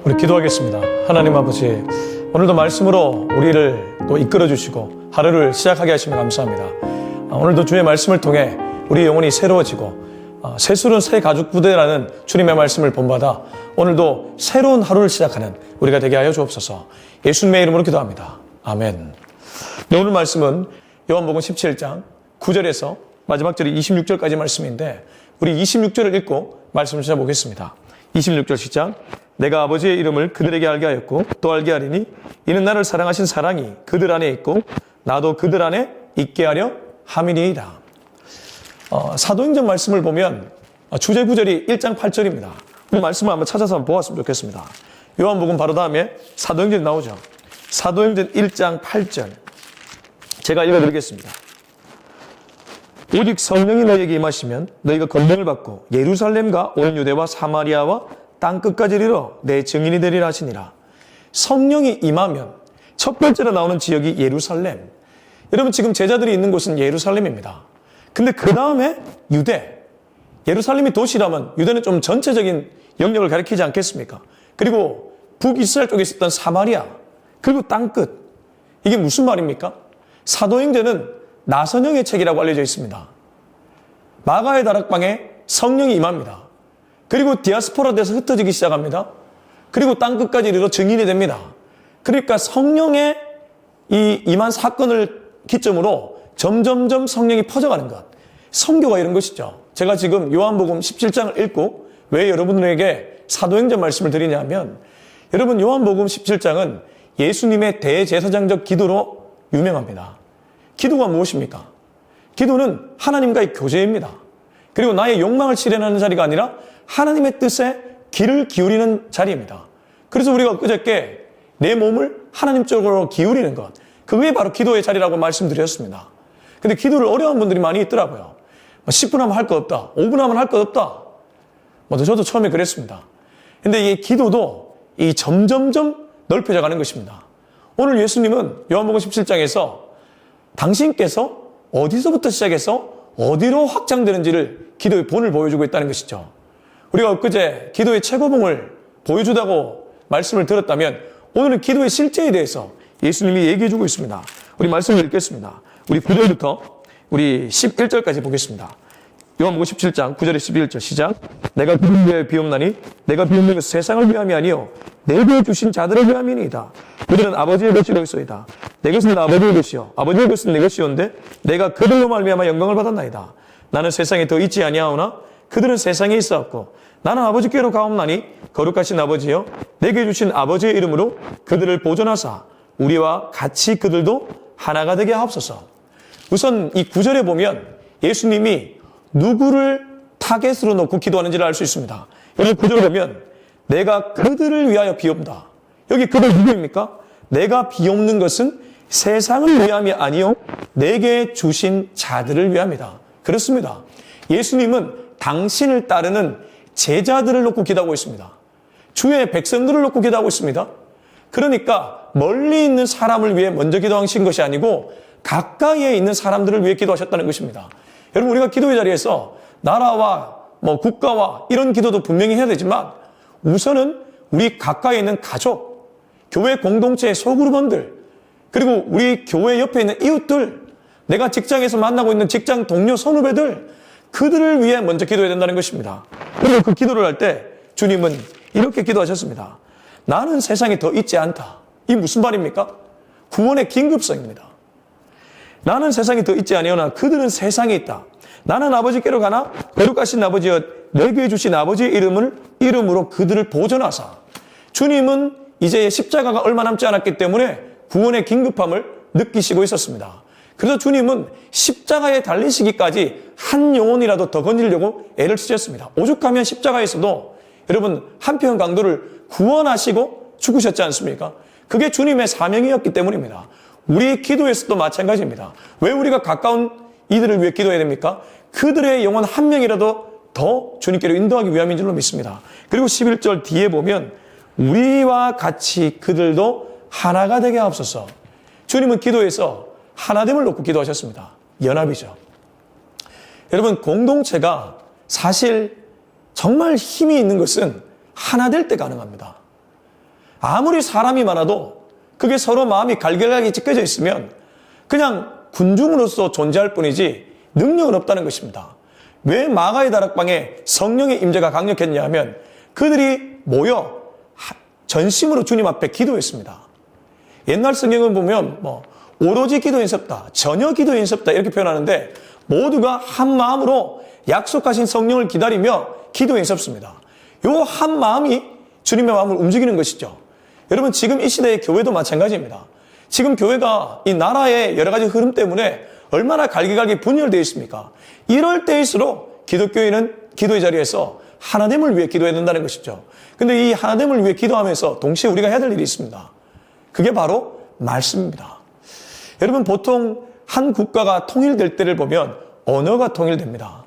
우리 기도하겠습니다. 하나님 아버지, 오늘도 말씀으로 우리를 또 이끌어 주시고 하루를 시작하게 하시면 감사합니다. 오늘도 주의 말씀을 통해 우리 영혼이 새로워지고 새술은 새 가죽 부대라는 주님의 말씀을 본받아 오늘도 새로운 하루를 시작하는 우리가 되게 하여 주옵소서. 예수님의 이름으로 기도합니다. 아멘. 네, 오늘 말씀은 요한복음 17장 9절에서 마지막 절이 26절까지 말씀인데 우리 26절을 읽고 말씀을 찾아보겠습니다. 26절 시작. 내가 아버지의 이름을 그들에게 알게 하였고 또 알게 하리니 이는 나를 사랑하신 사랑이 그들 안에 있고 나도 그들 안에 있게 하려 함이니이다. 사도행전 말씀을 보면 주제 구절이 1장 8절입니다. 그 말씀을 한번 찾아서 한번 보았으면 좋겠습니다. 요한복음 바로 다음에 사도행전이 나오죠. 사도행전 1장 8절 제가 읽어드리겠습니다. 오직 성령이 너희에게 임하시면 너희가 권능을 받고 예루살렘과 온 유대와 사마리아와 땅끝까지 이르러 내 증인이 되리라 하시니라. 성령이 임하면 첫 번째로 나오는 지역이 예루살렘. 여러분 지금 제자들이 있는 곳은 예루살렘입니다. 근데 그 다음에 유대. 예루살렘이 도시라면 유대는 좀 전체적인 영역을 가리키지 않겠습니까? 그리고 북이스라엘 쪽에 있었던 사마리아. 그리고 땅끝. 이게 무슨 말입니까? 사도행전은 나선형의 책이라고 알려져 있습니다. 마가의 다락방에 성령이 임합니다. 그리고 디아스포라 돼서 흩어지기 시작합니다. 그리고 땅끝까지 이르러 증인이 됩니다. 그러니까 성령의 이 임한 사건을 기점으로 점점점 성령이 퍼져가는 것. 선교가 이런 것이죠. 제가 지금 요한복음 17장을 읽고 왜 여러분들에게 사도행전 말씀을 드리냐면 여러분 요한복음 17장은 예수님의 대제사장적 기도로 유명합니다. 기도가 무엇입니까? 기도는 하나님과의 교제입니다. 그리고 나의 욕망을 실현하는 자리가 아니라 하나님의 뜻에 귀를 기울이는 자리입니다. 그래서 우리가 그저께 내 몸을 하나님 쪽으로 기울이는 것, 그게 바로 기도의 자리라고 말씀드렸습니다. 근데 기도를 어려운 분들이 많이 있더라고요. 10분 하면 할 것 없다. 5분 하면 할 것 없다. 저도 처음에 그랬습니다. 근데 이 기도도 이 점점점 넓혀져 가는 것입니다. 오늘 예수님은 요한복음 17장에서 당신께서 어디서부터 시작해서 어디로 확장되는지를 기도의 본을 보여주고 있다는 것이죠. 우리가 엊그제 기도의 최고봉을 보여주다고 말씀을 들었다면 오늘은 기도의 실제에 대해서 예수님이 얘기해주고 있습니다. 우리 말씀을 읽겠습니다. 우리 9절부터 우리 11절까지 보겠습니다. 요한복음 17장 9절에 11절 시작. 내가 그를 위하여 비옵나니 내가 비옵는 것은 세상을 위함이 아니요 내게 주신 자들을 위함이니이다. 그들은 아버지의 것이로소이다. 내 것은 아버지의 것이요 아버지의 것은 내 것이온데 내가 그들로 말미암아 영광을 받았나이다. 나는 세상에 더 있지 아니하오나 그들은 세상에 있어왔고 나는 아버지께로 가옵나니 거룩하신 아버지여 내게 주신 아버지의 이름으로 그들을 보존하사 우리와 같이 그들도 하나가 되게 하옵소서. 우선 이 9절에 보면 예수님이 누구를 타겟으로 놓고 기도하는지를 알 수 있습니다. 여기 9절을 보면 내가 그들을 위하여 비옵다. 여기 그들 누구입니까? 내가 비옵는 것은 세상을 위함이 아니요 내게 주신 자들을 위함이다. 그렇습니다. 예수님은 당신을 따르는 제자들을 놓고 기도하고 있습니다. 주의 백성들을 놓고 기도하고 있습니다. 그러니까 멀리 있는 사람을 위해 먼저 기도하신 것이 아니고 가까이에 있는 사람들을 위해 기도하셨다는 것입니다. 여러분 우리가 기도의 자리에서 나라와 국가와 이런 기도도 분명히 해야 되지만 우선은 우리 가까이에 있는 가족, 교회 공동체의 소그룹원들, 그리고 우리 교회 옆에 있는 이웃들, 내가 직장에서 만나고 있는 직장 동료 선후배들, 그들을 위해 먼저 기도해야 된다는 것입니다. 그리고 그 기도를 할 때 주님은 이렇게 기도하셨습니다. 나는 세상에 더 있지 않다. 이 무슨 말입니까? 구원의 긴급성입니다. 나는 세상에 더 있지 아니하나 그들은 세상에 있다. 나는 아버지께로 가나 거룩하신 아버지여 내게 주신 아버지의 이름으로 그들을 보존하사. 주님은 이제 십자가가 얼마 남지 않았기 때문에 구원의 긴급함을 느끼시고 있었습니다. 그래서 주님은 십자가에 달리시기까지 한 영혼이라도 더 건지려고 애를 쓰셨습니다. 오죽하면 십자가에서도 여러분 한편 강도를 구원하시고 죽으셨지 않습니까? 그게 주님의 사명이었기 때문입니다. 우리 기도에서도 마찬가지입니다. 왜 우리가 가까운 이들을 위해 기도해야 됩니까? 그들의 영혼 한 명이라도 더 주님께로 인도하기 위함인 줄로 믿습니다. 그리고 11절 뒤에 보면 우리와 같이 그들도 하나가 되게 하옵소서. 주님은 기도에서 하나됨을 놓고 기도하셨습니다. 연합이죠. 여러분 공동체가 사실 정말 힘이 있는 것은 하나 될 때 가능합니다. 아무리 사람이 많아도 그게 서로 마음이 갈갈하게 찢겨져 있으면 그냥 군중으로서 존재할 뿐이지 능력은 없다는 것입니다. 왜 마가의 다락방에 성령의 임재가 강력했냐 하면 그들이 모여 전심으로 주님 앞에 기도했습니다. 옛날 성경을 보면 오로지 기도 연습다, 전혀 기도 연습다 이렇게 표현하는데 모두가 한 마음으로 약속하신 성령을 기다리며 기도 연습습니다. 요 한 마음이 주님의 마음을 움직이는 것이죠. 여러분 지금 이 시대의 교회도 마찬가지입니다. 지금 교회가 이 나라의 여러 가지 흐름 때문에 얼마나 갈기갈기 분열되어 있습니까? 이럴 때일수록 기독교인은 기도의 자리에서 하나님을 위해 기도해야 된다는 것이죠. 근데 이 하나님을 위해 기도하면서 동시에 우리가 해야 될 일이 있습니다. 그게 바로 말씀입니다. 여러분 보통 한 국가가 통일될 때를 보면 언어가 통일됩니다.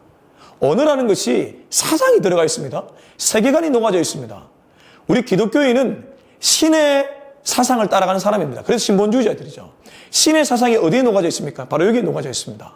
언어라는 것이 사상이 들어가 있습니다. 세계관이 녹아져 있습니다. 우리 기독교인은 신의 사상을 따라가는 사람입니다. 그래서 신본주의자들이죠. 신의 사상이 어디에 녹아져 있습니까? 바로 여기에 녹아져 있습니다.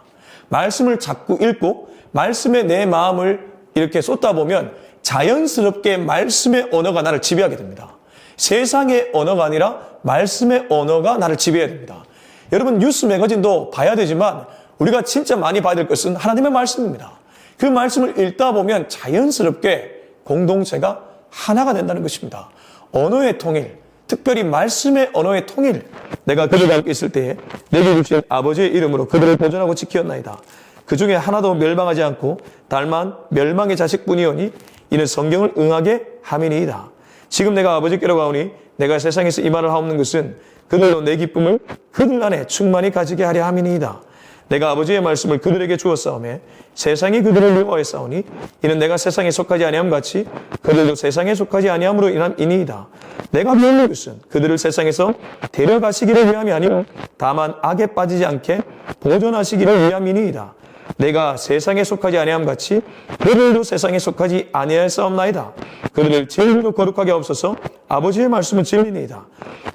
말씀을 자꾸 읽고 말씀에 내 마음을 이렇게 쏟다 보면 자연스럽게 말씀의 언어가 나를 지배하게 됩니다. 세상의 언어가 아니라 말씀의 언어가 나를 지배해야 됩니다. 여러분 뉴스 매거진도 봐야 되지만 우리가 진짜 많이 봐야 될 것은 하나님의 말씀입니다. 그 말씀을 읽다 보면 자연스럽게 공동체가 하나가 된다는 것입니다. 언어의 통일, 특별히 말씀의 언어의 통일. 내가 그들과 함께 있을 때에 내게 주신 아버지의 이름으로 그들을 보존하고 지키었나이다. 그 중에 하나도 멸망하지 않고 다만 멸망의 자식뿐이오니 이는 성경을 응하게 함이니이다. 지금 내가 아버지께로 가오니 내가 세상에서 이 말을 하옵는 것은 그들로 내 기쁨을 그들 안에 충만히 가지게 하려 함이니이다. 내가 아버지의 말씀을 그들에게 주었사오매 세상이 그들을 미워했사오니 이는 내가 세상에 속하지 아니함 같이 그들도 세상에 속하지 아니함으로 인함이니이다. 내가 비옵는 것은 그들을 세상에서 데려가시기를 위함이 아니라 다만 악에 빠지지 않게 보존하시기를 위함이니이다. 내가 세상에 속하지 아니함 같이 그들도 세상에 속하지 아니하였사옵나이다. 그들을 진리로 거룩하게 하옵소서. 아버지의 말씀은 진리니이다.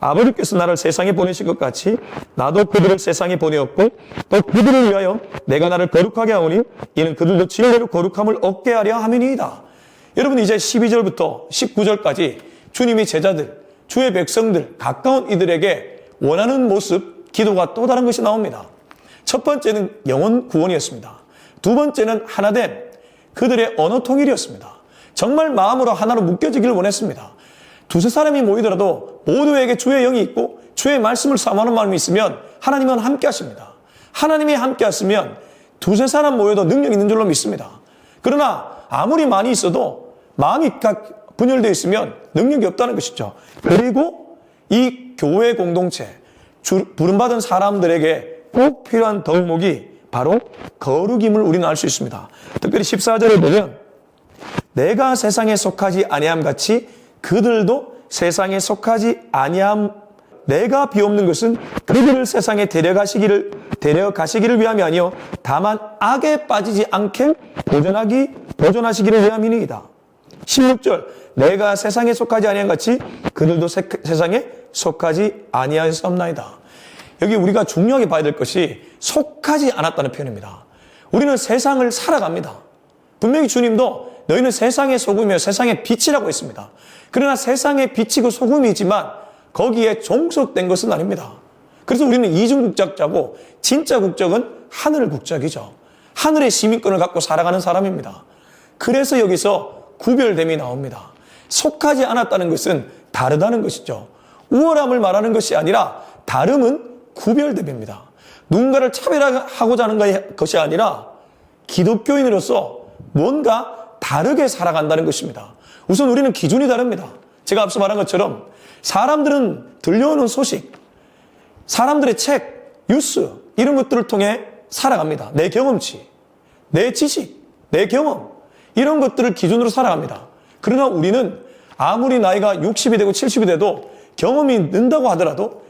아버지께서 나를 세상에 보내신 것 같이 나도 그들을 세상에 보내었고 또 그들을 위하여 내가 나를 거룩하게 하오니 이는 그들도 진리로 거룩함을 얻게 하려 함이니이다. 여러분 이제 12절부터 19절까지 주님이 제자들, 주의 백성들, 가까운 이들에게 원하는 모습, 기도가 또 다른 것이 나옵니다. 첫 번째는 영혼 구원이었습니다. 두 번째는 하나됨, 그들의 언어 통일이었습니다. 정말 마음으로 하나로 묶여지기를 원했습니다. 두세 사람이 모이더라도 모두에게 주의 영이 있고 주의 말씀을 사모하는 마음이 있으면 하나님은 함께 하십니다. 하나님이 함께 하시면 두세 사람 모여도 능력이 있는 줄로 믿습니다. 그러나 아무리 많이 있어도 마음이 분열되어 있으면 능력이 없다는 것이죠. 그리고 이 교회 공동체, 부름받은 사람들에게 꼭 필요한 덕목이 바로 거룩임을 우리는 알 수 있습니다. 특별히 14절에 보면 내가 세상에 속하지 아니함 같이 그들도 세상에 속하지 아니함. 내가 비옵는 것은 그들을 세상에 데려가시기를 위함이 아니요 다만 악에 빠지지 않게 보존하시기를 위함이니이다. 16절 내가 세상에 속하지 아니함 같이 그들도 세상에 속하지 아니하였사옵나이다. 여기 우리가 중요하게 봐야 될 것이 속하지 않았다는 표현입니다. 우리는 세상을 살아갑니다. 분명히 주님도 너희는 세상의 소금이며 세상의 빛이라고 했습니다. 그러나 세상의 빛이고 소금이지만 거기에 종속된 것은 아닙니다. 그래서 우리는 이중국적자고 진짜 국적은 하늘 국적이죠. 하늘의 시민권을 갖고 살아가는 사람입니다. 그래서 여기서 구별됨이 나옵니다. 속하지 않았다는 것은 다르다는 것이죠. 우월함을 말하는 것이 아니라 다름은 구별됨입니다. 누군가를 차별하고자 하는 것이 아니라 기독교인으로서 뭔가 다르게 살아간다는 것입니다. 우선 우리는 기준이 다릅니다. 제가 앞서 말한 것처럼 사람들은 들려오는 소식, 사람들의 책, 뉴스 이런 것들을 통해 살아갑니다. 내 경험치, 내 지식, 내 경험 이런 것들을 기준으로 살아갑니다. 그러나 우리는 아무리 나이가 60이 되고 70이 돼도 경험이 는다고 하더라도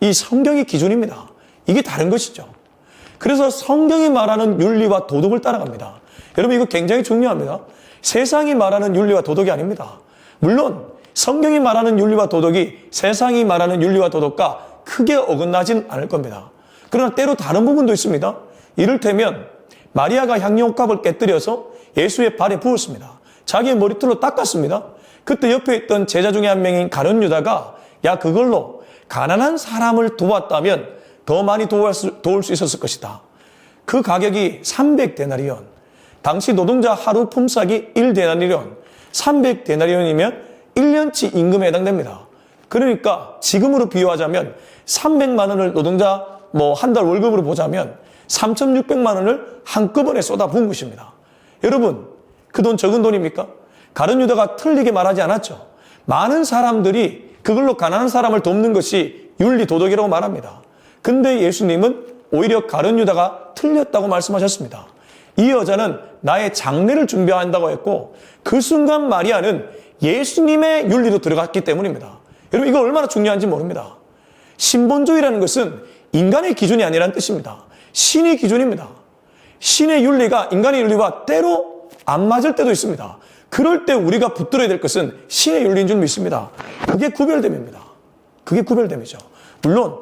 이 성경이 기준입니다. 이게 다른 것이죠. 그래서 성경이 말하는 윤리와 도덕을 따라갑니다. 여러분 이거 굉장히 중요합니다. 세상이 말하는 윤리와 도덕이 아닙니다. 물론 성경이 말하는 윤리와 도덕이 세상이 말하는 윤리와 도덕과 크게 어긋나진 않을 겁니다. 그러나 때로 다른 부분도 있습니다. 이를테면 마리아가 향유옥합을 깨뜨려서 예수의 발에 부었습니다. 자기의 머리털로 닦았습니다. 그때 옆에 있던 제자 중에 한 명인 가룟 유다가 야 그걸로 가난한 사람을 도왔다면 더 많이 도울 수 있었을 것이다. 그 가격이 300데나리온. 당시 노동자 하루 품삯이 1데나리온. 300데나리온이면 1년치 임금에 해당됩니다. 그러니까 지금으로 비유하자면 300만 원을 노동자 한 달 월급으로 보자면 3,600만 원을 한꺼번에 쏟아부은 것입니다. 여러분, 그 돈 적은 돈입니까? 가룟 유다가 틀리게 말하지 않았죠. 많은 사람들이 그걸로 가난한 사람을 돕는 것이 윤리 도덕이라고 말합니다. 근데 예수님은 오히려 가룟 유다가 틀렸다고 말씀하셨습니다. 이 여자는 나의 장례를 준비한다고 했고 그 순간 마리아는 예수님의 윤리로 들어갔기 때문입니다. 여러분 이거 얼마나 중요한지 모릅니다. 신본주의라는 것은 인간의 기준이 아니라는 뜻입니다. 신의 기준입니다. 신의 윤리가 인간의 윤리와 때로 안 맞을 때도 있습니다. 그럴 때 우리가 붙들어야 될 것은 신의 윤리인 줄 믿습니다. 그게 구별됨입니다. 그게 구별됨이죠. 물론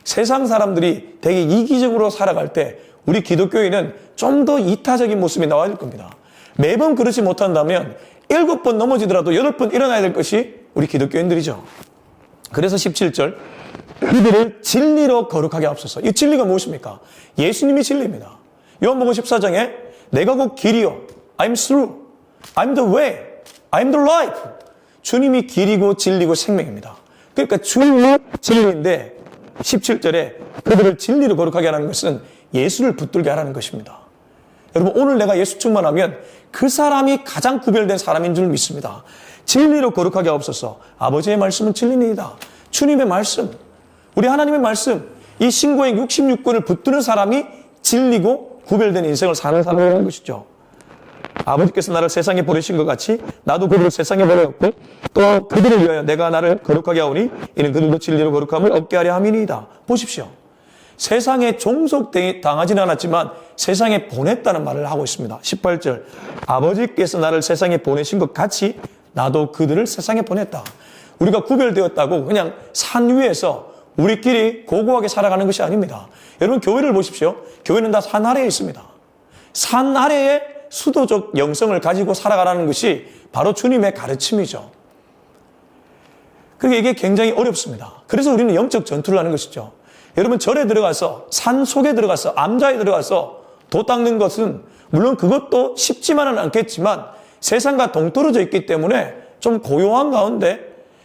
세상 사람들이 되게 이기적으로 살아갈 때 우리 기독교인은 좀 더 이타적인 모습이 나와야 될 겁니다. 매번 그렇지 못한다면 7번 넘어지더라도 8번 일어나야 될 것이 우리 기독교인들이죠. 그래서 17절 그들을 진리로 거룩하게 하옵소서. 이 진리가 무엇입니까? 예수님이 진리입니다. 요한복음 14장에 내가 곧 길이요 I'm through, I'm the way, I'm the life. 주님이 길이고 진리고 생명입니다. 그러니까 주님이 진리인데 17절에 그들을 진리로 거룩하게 하라는 것은 예수를 붙들게 하라는 것입니다. 여러분 오늘 내가 예수 충만하면 그 사람이 가장 구별된 사람인 줄 믿습니다. 진리로 거룩하게 하옵소서. 아버지의 말씀은 진리입니다. 주님의 말씀, 우리 하나님의 말씀, 이 신고행 66권을 붙드는 사람이 진리고 구별된 인생을 사는 사람이라는 것이죠. 아버지께서 나를 세상에 보내신 것 같이 나도 그들을 세상에 보내었고 또 그들을 위하여 내가 나를 거룩하게 하오니 이는 그들도 진리로 거룩함을 얻게 하려 함이니이다. 보십시오. 세상에 종속당하지는 않았지만 세상에 보냈다는 말을 하고 있습니다. 18절 아버지께서 나를 세상에 보내신 것 같이 나도 그들을 세상에 보냈다. 우리가 구별되었다고 그냥 산 위에서 우리끼리 고고하게 살아가는 것이 아닙니다. 여러분 교회를 보십시오. 교회는 다 산 아래에 있습니다. 산 아래에 수도적 영성을 가지고 살아가라는 것이 바로 주님의 가르침이죠. 그게 이게 굉장히 어렵습니다. 그래서 우리는 영적 전투를 하는 것이죠. 여러분 절에 들어가서 산 속에 들어가서 암자에 들어가서 도 닦는 것은 물론 그것도 쉽지만은 않겠지만 세상과 동떨어져 있기 때문에 좀 고요한 가운데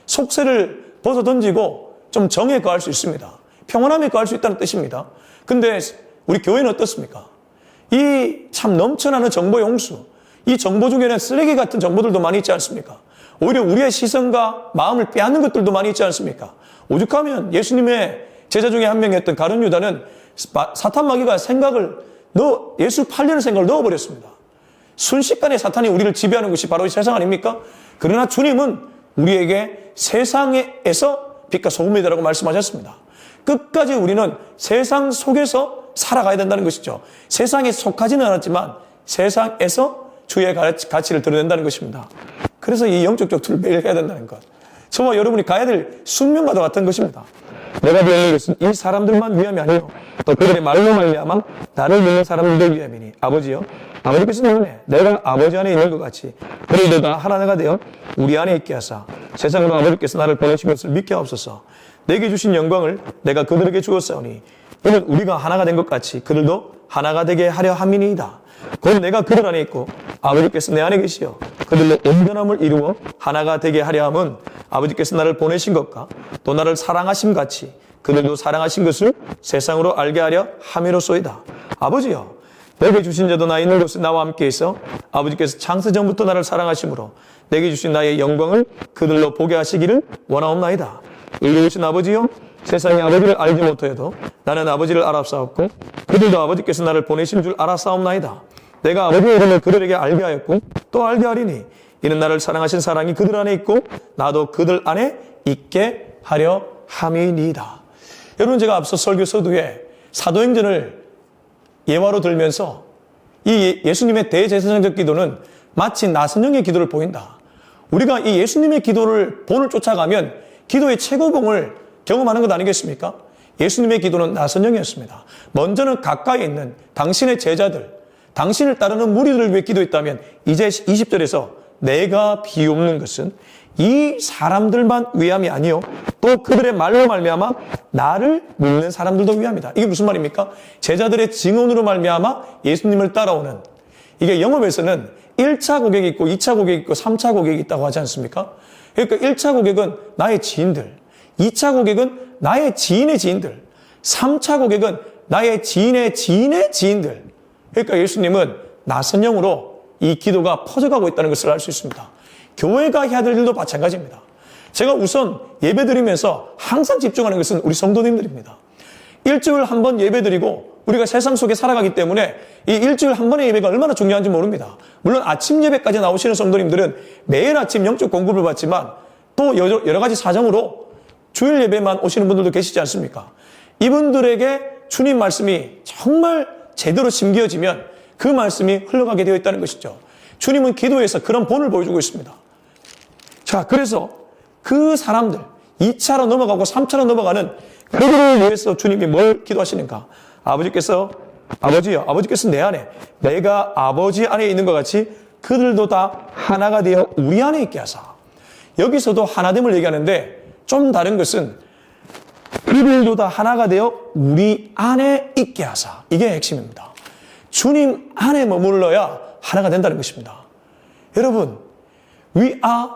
속세를 벗어던지고 좀 정에 거할 수 있습니다. 평온함에 거할 수 있다는 뜻입니다. 근데 우리 교회는 어떻습니까? 이 참 넘쳐나는 정보 용수, 이 정보 중에는 쓰레기 같은 정보들도 많이 있지 않습니까? 오히려 우리의 시선과 마음을 빼앗는 것들도 많이 있지 않습니까? 오죽하면 예수님의 제자 중에 한 명이었던 가룟 유다는 사탄 마귀가 예수 팔려는 생각을 넣어버렸습니다. 순식간에 사탄이 우리를 지배하는 것이 바로 이 세상 아닙니까? 그러나 주님은 우리에게 세상에서 빛과 소금이다라고 말씀하셨습니다. 끝까지 우리는 세상 속에서 살아가야 된다는 것이죠. 세상에 속하지는 않았지만 세상에서 주의 가치를 드러낸다는 것입니다. 그래서 이 영적 전투를 매일 해야 된다는 것. 저와 여러분이 가야 될 숙명과도 같은 것입니다. 내가 배우는 것은 이 사람들만 위함이 아니요 또 그들의 말로 말미암아 나를 믿는 사람들 위함이니 아버지요 아버지께서 내 안에 내가 아버지 안에 있는 것 같이 그들도 다 하나가 되어 우리 안에 있게 하사 세상으로 아버지께서 나를 보내신 것을 믿게 하옵소서. 내게 주신 영광을 내가 그들에게 주었사오니 이는 우리가 하나가 된 것 같이 그들도 하나가 되게 하려 함이니이다. 곧 내가 그들 안에 있고 아버지께서 내 안에 계시어 그들로 온전함을 이루어 하나가 되게 하려 함은 아버지께서 나를 보내신 것과 또 나를 사랑하심 같이 그들도 사랑하신 것을 세상으로 알게 하려 함이로소이다. 아버지여 내게 주신 자도 나 있는 곳에 나와 함께 있어 아버지께서 창세 전부터 나를 사랑하심으로 내게 주신 나의 영광을 그들로 보게 하시기를 원하옵나이다. 의로우신 아버지여 세상이 아버지를 알지 못하여도 나는 아버지를 알았사옵고 그들도 아버지께서 나를 보내신 줄 알았사옵나이다. 내가 아버지의 이름을 그들에게 알게 하였고 또 알게 하리니 이는 나를 사랑하신 사랑이 그들 안에 있고 나도 그들 안에 있게 하려 함이니이다. 여러분 제가 앞서 설교 서두에 사도행전을 예화로 들면서 이 예수님의 대제사장적 기도는 마치 나선형의 기도를 보인다. 우리가 이 예수님의 기도를 본을 쫓아가면 기도의 최고봉을 경험하는 것 아니겠습니까? 예수님의 기도는 나선형이었습니다. 먼저는 가까이 있는 당신의 제자들, 당신을 따르는 무리들을 위해 기도했다면 이제 20절에서 내가 비옵는 것은 이 사람들만 위함이 아니요 또 그들의 말로 말미암아 나를 믿는 사람들도 위함이다. 이게 무슨 말입니까? 제자들의 증언으로 말미암아 예수님을 따라오는, 이게 영업에서는 1차 고객이 있고 2차 고객이 있고 3차 고객이 있다고 하지 않습니까? 그러니까 1차 고객은 나의 지인들, 2차 고객은 나의 지인의 지인들, 3차 고객은 나의 지인의 지인의 지인들. 그러니까 예수님은 나선형으로 이 기도가 퍼져가고 있다는 것을 알 수 있습니다. 교회가 해야 될 일도 마찬가지입니다. 제가 우선 예배드리면서 항상 집중하는 것은 우리 성도님들입니다. 일주일 한 번 예배드리고 우리가 세상 속에 살아가기 때문에 이 일주일 한 번의 예배가 얼마나 중요한지 모릅니다. 물론 아침 예배까지 나오시는 성도님들은 매일 아침 영적 공급을 받지만 또 여러 가지 사정으로 주일 예배만 오시는 분들도 계시지 않습니까? 이분들에게 주님 말씀이 정말 제대로 심겨지면 그 말씀이 흘러가게 되어 있다는 것이죠. 주님은 기도에서 그런 본을 보여주고 있습니다. 자, 그래서 그 사람들 2차로 넘어가고 3차로 넘어가는 그들을 위해서 주님이 뭘 기도하시는가? 아버지께서 내 안에, 내가 아버지 안에 있는 것 같이 그들도 다 하나가 되어 우리 안에 있게 하사. 여기서도 하나됨을 얘기하는데 좀 다른 것은 그들도 다 하나가 되어 우리 안에 있게 하사. 이게 핵심입니다. 주님 안에 머물러야 하나가 된다는 것입니다. 여러분, we are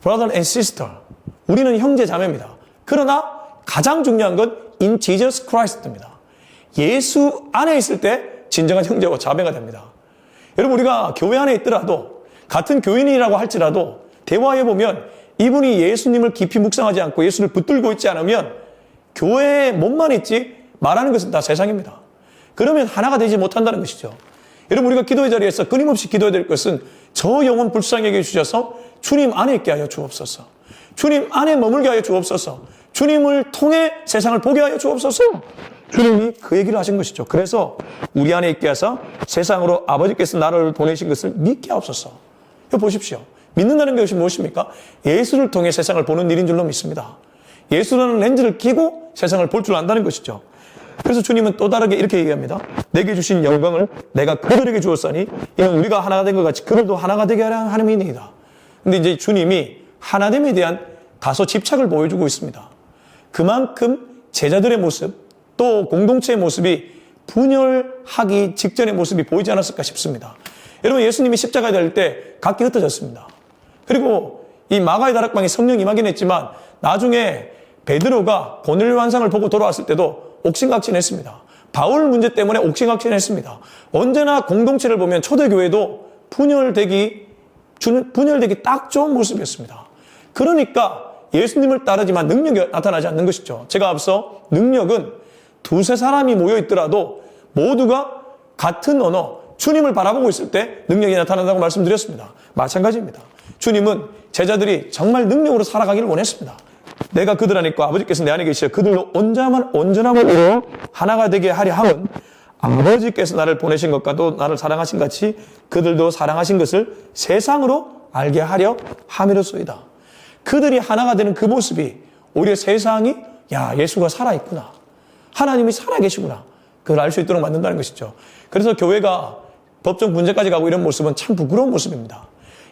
brother and sister. 우리는 형제 자매입니다. 그러나 가장 중요한 건 in Jesus Christ입니다. 예수 안에 있을 때 진정한 형제와 자매가 됩니다. 여러분, 우리가 교회 안에 있더라도 같은 교인이라고 할지라도 대화해 보면 이분이 예수님을 깊이 묵상하지 않고 예수를 붙들고 있지 않으면 교회에 몸만 있지 말하는 것은 다 세상입니다. 그러면 하나가 되지 못한다는 것이죠. 여러분, 우리가 기도의 자리에서 끊임없이 기도해야 될 것은 저 영혼 불쌍하게 해주셔서 주님 안에 있게 하여 주옵소서. 주님 안에 머물게 하여 주옵소서. 주님을 통해 세상을 보게 하여 주옵소서. 주님이 그 얘기를 하신 것이죠. 그래서 우리 안에 있게 하사 세상으로 아버지께서 나를 보내신 것을 믿게 하옵소서. 이거 보십시오. 믿는다는 것이 무엇입니까? 예수를 통해 세상을 보는 일인 줄로 믿습니다. 예수라는 렌즈를 끼고 세상을 볼 줄 안다는 것이죠. 그래서 주님은 또 다르게 이렇게 얘기합니다. 내게 주신 영광을 내가 그들에게 주었으니 이는 우리가 하나가 된 것 같이 그들도 하나가 되게 하려 함이니이다. 근데 이제 주님이 하나됨에 대한 다소 집착을 보여주고 있습니다. 그만큼 제자들의 모습 또 공동체의 모습이 분열하기 직전의 모습이 보이지 않았을까 싶습니다. 여러분, 예수님이 십자가에 달릴 때 각기 흩어졌습니다. 그리고 이 마가의 다락방에 성령이 임하긴 했지만 나중에 베드로가 고넬료 환상을 보고 돌아왔을 때도 옥신각신했습니다. 바울 문제 때문에 옥신각신했습니다. 언제나 공동체를 보면 초대교회도 분열되기 딱 좋은 모습이었습니다. 그러니까 예수님을 따르지만 능력이 나타나지 않는 것이죠. 제가 앞서 능력은 두세 사람이 모여있더라도 모두가 같은 언어, 주님을 바라보고 있을 때 능력이 나타난다고 말씀드렸습니다. 마찬가지입니다. 주님은 제자들이 정말 능력으로 살아가기를 원했습니다. 내가 그들 안에 있고 아버지께서 내 안에 계시어 그들로 온전함을 이루어 하나가 되게 하려 함은 아버지께서 나를 보내신 것과도 나를 사랑하신 같이 그들도 사랑하신 것을 세상으로 알게 하려 함이로소이다. 그들이 하나가 되는 그 모습이 오히려 세상이 예수가 살아있구나, 하나님이 살아계시구나, 그걸 알 수 있도록 만든다는 것이죠. 그래서 교회가 법정 분쟁까지 가고 이런 모습은 참 부끄러운 모습입니다.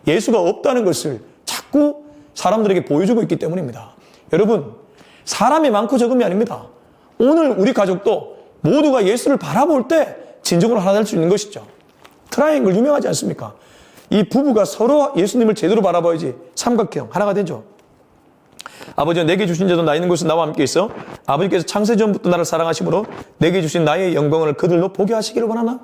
예수가 없다는 것을 자꾸 사람들에게 보여주고 있기 때문입니다. 여러분, 사람이 많고 적음이 아닙니다. 오늘 우리 가족도 모두가 예수를 바라볼 때 진정으로 하나 될 수 있는 것이죠. 트라이앵글 유명하지 않습니까? 이 부부가 서로 예수님을 제대로 바라봐야지 삼각형 하나가 되죠. 아버지가 내게 주신 자도 나 있는 곳에 나와 함께 있어 아버지께서 창세전부터 나를 사랑하심으로 내게 주신 나의 영광을 그들로 보게 하시기를 원하나?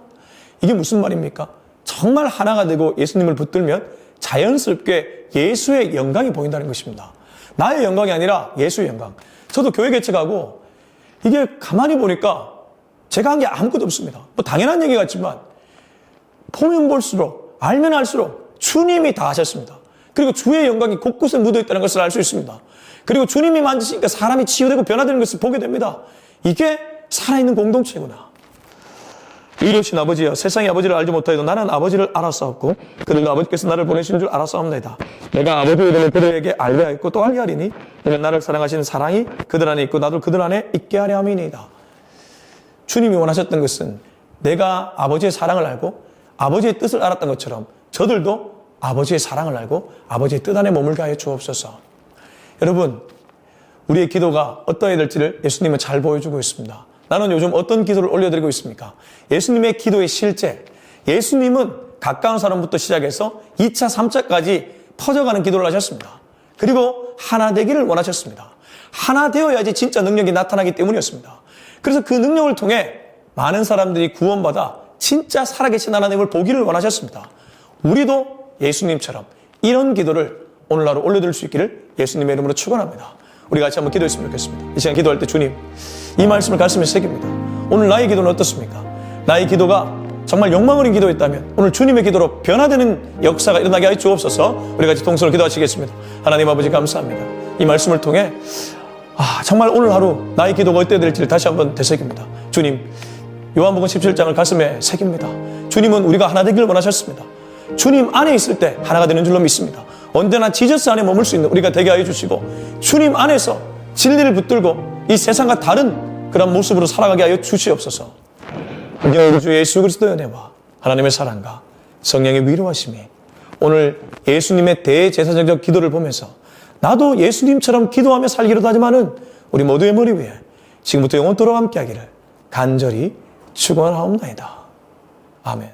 이게 무슨 말입니까? 정말 하나가 되고 예수님을 붙들면 자연스럽게 예수의 영광이 보인다는 것입니다. 나의 영광이 아니라 예수의 영광. 저도 교회 개척하고 이게 가만히 보니까 제가 한 게 아무것도 없습니다. 뭐 당연한 얘기 같지만 보면 볼수록 알면 알수록 주님이 다 하셨습니다. 그리고 주의 영광이 곳곳에 묻어있다는 것을 알 수 있습니다. 그리고 주님이 만드시니까 사람이 치유되고 변화되는 것을 보게 됩니다. 이게 살아있는 공동체구나. 이르신 아버지여, 세상의 아버지를 알지 못하여도 나는 아버지를 알았사옵고 그들도 아버지께서 나를 보내신 줄 알았사옵나이다. 내가 아버지의 이름을 그들에게 알게 하였고 또 알게 하리니 이는 나를 사랑하시는 사랑이 그들 안에 있고 나도 그들 안에 있게 하려 함이니이다. 주님이 원하셨던 것은 내가 아버지의 사랑을 알고 아버지의 뜻을 알았던 것처럼 저들도 아버지의 사랑을 알고 아버지의 뜻 안에 몸을 가해 주옵소서. 여러분, 우리의 기도가 어떠해야 될지를 예수님은 잘 보여주고 있습니다. 나는 요즘 어떤 기도를 올려드리고 있습니까? 예수님의 기도의 실제. 예수님은 가까운 사람부터 시작해서 2차, 3차까지 퍼져가는 기도를 하셨습니다. 그리고 하나 되기를 원하셨습니다. 하나 되어야지 진짜 능력이 나타나기 때문이었습니다. 그래서 그 능력을 통해 많은 사람들이 구원받아 진짜 살아계신 하나님을 보기를 원하셨습니다. 우리도 예수님처럼 이런 기도를 오늘 하루 올려드릴 수 있기를 예수님의 이름으로 축원합니다. 우리 같이 한번 기도했으면 좋겠습니다. 이 시간 기도할 때 주님, 이 말씀을 가슴에 새깁니다. 오늘 나의 기도는 어떻습니까? 나의 기도가 정말 욕망 어린 기도였다면 오늘 주님의 기도로 변화되는 역사가 일어나게 하여 주옵소서. 우리 같이 동서로 기도하시겠습니다. 하나님 아버지 감사합니다. 이 말씀을 통해 정말 오늘 하루 나의 기도가 어때야 될지를 다시 한번 되새깁니다. 주님, 요한복음 17장을 가슴에 새깁니다. 주님은 우리가 하나 되기를 원하셨습니다. 주님 안에 있을 때 하나가 되는 줄로 믿습니다. 언제나 지저스 안에 머물 수 있는 우리가 되게 하여 주시고 주님 안에서 진리를 붙들고 이 세상과 다른 그런 모습으로 살아가게 하여 주시옵소서. 우리 주 예수 그리스도의 은혜와 하나님의 사랑과 성령의 위로하심이 오늘 예수님의 대제사장적 기도를 보면서 나도 예수님처럼 기도하며 살기로도 하지만은 우리 모두의 머리 위에 지금부터 영원토록 함께하기를 간절히 축원하옵나이다. 아멘.